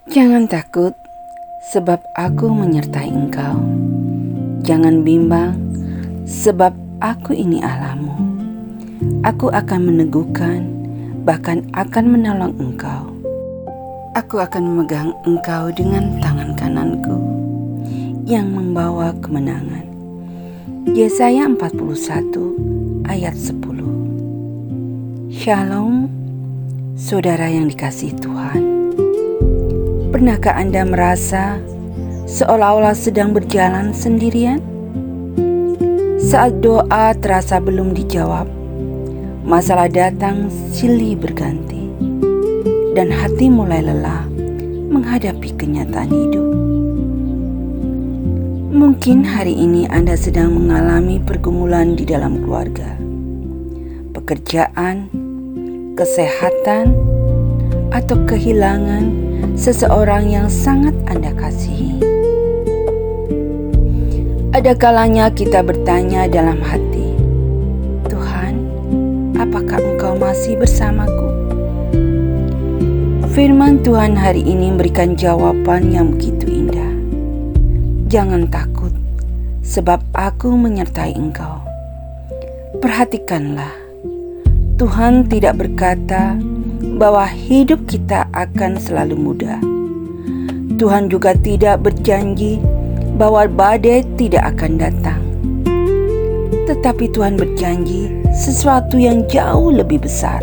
Jangan takut, sebab aku menyertai engkau. Jangan bimbang, sebab aku ini Allahmu. Aku akan meneguhkan, bahkan akan menolong engkau. Aku akan memegang engkau dengan tangan kananku yang membawa kemenangan. Yesaya 41 ayat 10. Shalom, saudara yang dikasihi Tuhan. Pernahkah Anda merasa seolah-olah sedang berjalan sendirian? Saat doa terasa belum dijawab, masalah datang silih berganti, dan hati mulai lelah menghadapi kenyataan hidup. Mungkin hari ini Anda sedang mengalami pergumulan di dalam keluarga, pekerjaan, kesehatan, atau kehilangan seseorang yang sangat Anda kasihi. Ada kalanya kita bertanya dalam hati, Tuhan, apakah Engkau masih bersamaku? Firman Tuhan hari ini memberikan jawaban yang begitu indah. Jangan takut, sebab aku menyertai engkau. Perhatikanlah, Tuhan tidak berkata bahwa hidup kita akan selalu mudah. Tuhan juga tidak berjanji bahwa badai tidak akan datang. Tetapi Tuhan berjanji sesuatu yang jauh lebih besar.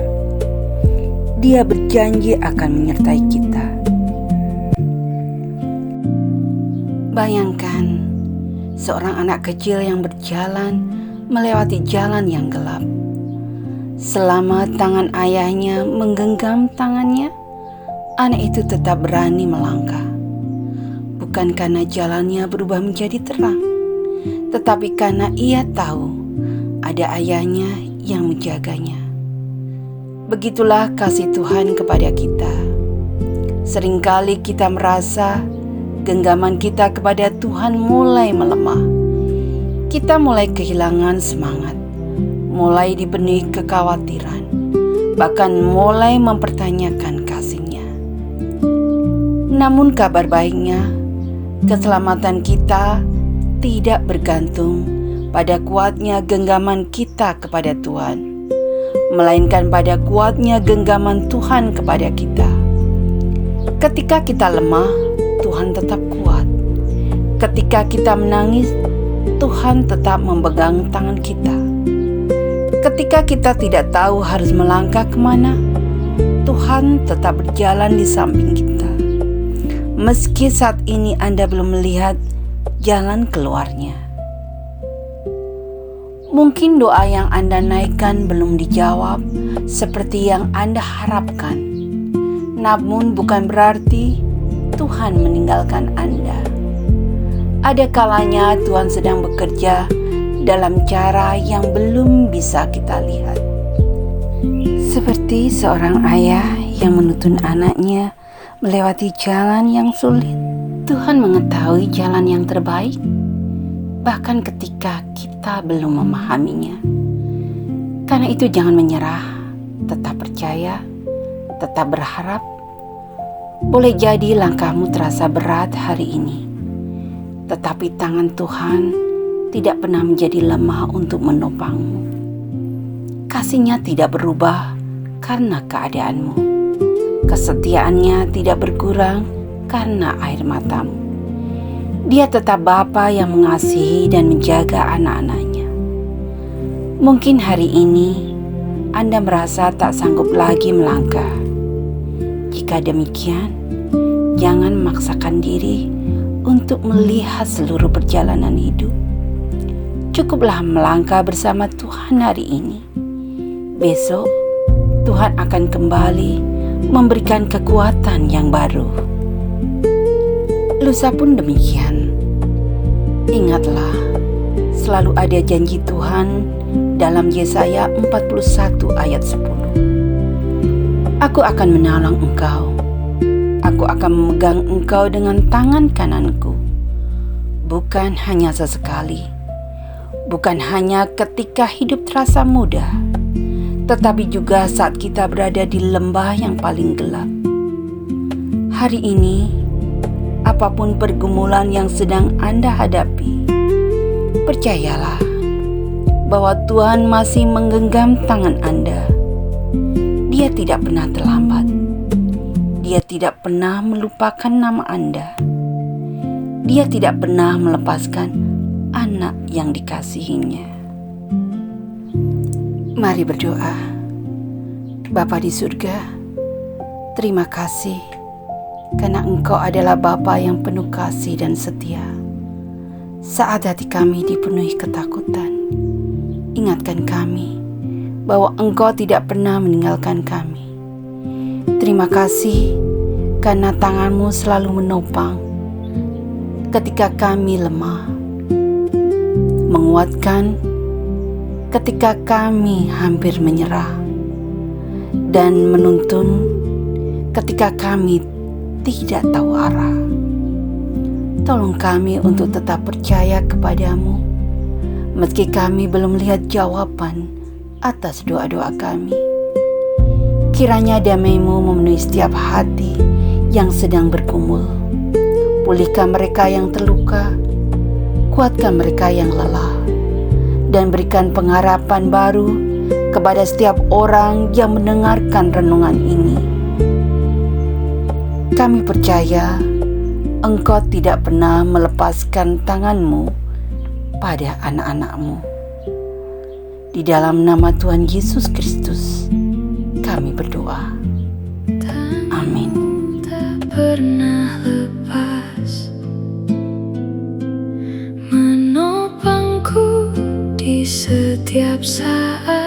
Dia berjanji akan menyertai kita. Bayangkan seorang anak kecil yang berjalan melewati jalan yang gelap. Selama tangan ayahnya menggenggam tangannya, anak itu tetap berani melangkah. Bukan karena jalannya berubah menjadi terang, tetapi karena ia tahu ada ayahnya yang menjaganya. Begitulah kasih Tuhan kepada kita. Seringkali kita merasa genggaman kita kepada Tuhan mulai melemah. Kita mulai kehilangan semangat, mulai dipenuhi kekhawatiran, bahkan mulai mempertanyakan kasih-Nya. Namun kabar baiknya, keselamatan kita tidak bergantung pada kuatnya genggaman kita kepada Tuhan, melainkan pada kuatnya genggaman Tuhan kepada kita. Ketika kita lemah, Tuhan tetap kuat. Ketika kita menangis, Tuhan tetap memegang tangan kita. Ketika kita tidak tahu harus melangkah kemana, Tuhan tetap berjalan di samping kita. Meski saat ini Anda belum melihat jalan keluarnya. Mungkin doa yang Anda naikkan belum dijawab seperti yang Anda harapkan. Namun bukan berarti Tuhan meninggalkan Anda. Ada kalanya Tuhan sedang bekerja dalam cara yang belum bisa kita lihat. Seperti seorang ayah yang menuntun anaknya melewati jalan yang sulit. Tuhan mengetahui jalan yang terbaik, bahkan ketika kita belum memahaminya. Karena itu jangan menyerah, tetap percaya, tetap berharap. Boleh jadi langkahmu terasa berat hari ini, tetapi tangan Tuhan tidak pernah menjadi lemah untuk menopangmu. Kasih-Nya tidak berubah karena keadaanmu. Kesetiaannya tidak berkurang karena air matamu. Dia tetap Bapa yang mengasihi dan menjaga anak-anaknya. Mungkin hari ini Anda merasa tak sanggup lagi melangkah. Jika demikian, jangan memaksakan diri untuk melihat seluruh perjalanan hidup. Cukuplah melangkah bersama Tuhan hari ini. Besok, Tuhan akan kembali memberikan kekuatan yang baru. Lusa pun demikian. Ingatlah, selalu ada janji Tuhan dalam Yesaya 41 ayat 10. Aku akan menolong engkau. Aku akan memegang engkau dengan tangan kananku. Bukan hanya sesekali, bukan hanya ketika hidup terasa mudah, tetapi juga saat kita berada di lembah yang paling gelap. Hari ini, apapun pergumulan yang sedang Anda hadapi, percayalah bahwa Tuhan masih menggenggam tangan Anda. Dia tidak pernah terlambat. Dia tidak pernah melupakan nama Anda. Dia tidak pernah melepaskan anak yang dikasihinya. Mari berdoa. Bapa di surga, terima kasih karena Engkau adalah Bapa yang penuh kasih dan setia. Saat hati kami dipenuhi ketakutan, ingatkan kami bahwa Engkau tidak pernah meninggalkan kami. Terima kasih karena tangan-Mu selalu menopang ketika kami lemah, menguatkan ketika kami hampir menyerah, dan menuntun ketika kami tidak tahu arah. Tolong kami untuk tetap percaya kepadamu, meski kami belum melihat jawaban atas doa-doa kami. Kiranya damai-Mu memenuhi setiap hati yang sedang bergumul. Pulihkan mereka yang terluka, kuatkan mereka yang lelah, dan berikan pengharapan baru kepada setiap orang yang mendengarkan renungan ini. Kami percaya Engkau tidak pernah melepaskan tangan-Mu pada anak-anak-Mu. Di dalam nama Tuhan Yesus Kristus, kami berdoa. Amin. Tak pernah lepas menopangku di setiap saat.